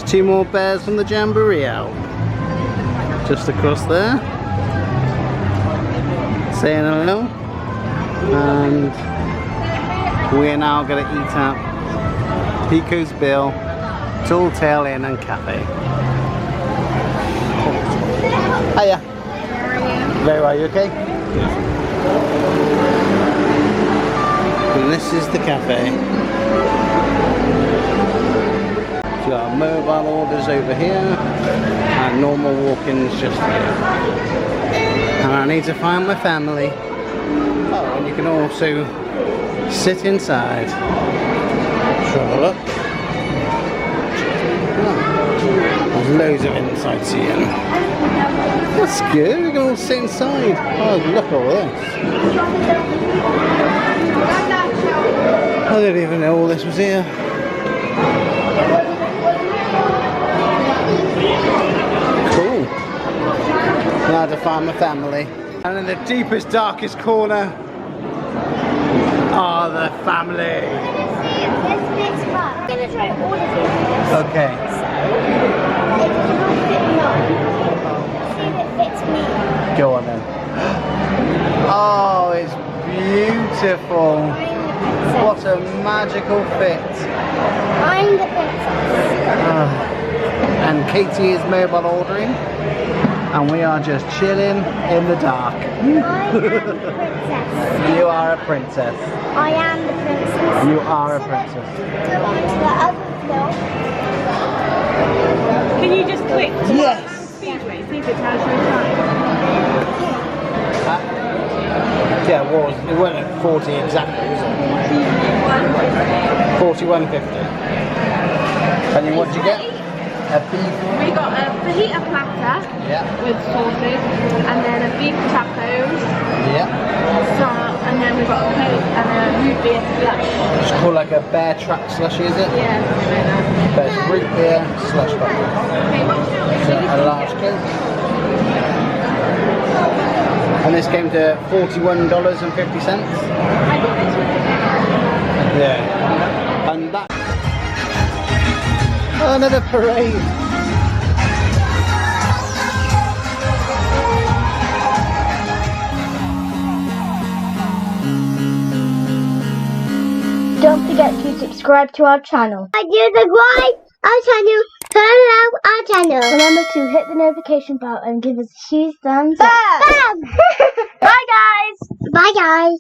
2 more bears from the Jamboree out. Just across there. Saying hello. And we are now going to eat at Pecos Bill, Tall Tale Inn and Cafe. Hiya. Very well, you okay? And this is the cafe. So we've got mobile orders over here and normal walk-ins just here. And I need to find my family. Oh, and you can also sit inside. Let's have a look. Oh, there's loads of inside seating. That's good, we can all sit inside. Oh, look at all this. I didn't even know all this was here. Cool. Now to find my family. And in the deepest, darkest corner are the family. I'm going to try all of these. Okay. See if it fits me. Go on then. Oh, it's beautiful. What a magical fit. I'm the princess. And Katie is mobile ordering. And we are just chilling in the dark. I am the princess. You are a princess. I am the princess. You are a princess. Go on to the other floor. Can you just click to Yes. Speedway, see if it tells you the time? Yeah, it was. It wasn't at 40 exactly, was it? 41.50. And then what did you get? A beef. We got a fajita platter with sauces, and then a beef tacos. Yeah. So, and then we got a Coke and a root beer slush. It's called like a bear track slushy, is it? Yeah, something like that. But it's root beer slush bottle. Okay, watch out. So a large Coke. And this came to $41.50. Yeah. And that. Oh, another parade. Don't forget to subscribe to our channel. I do subscribe our channel. Turn on our channel. Remember to hit the notification bell and give us a huge thumbs up. Bye guys. Bye guys.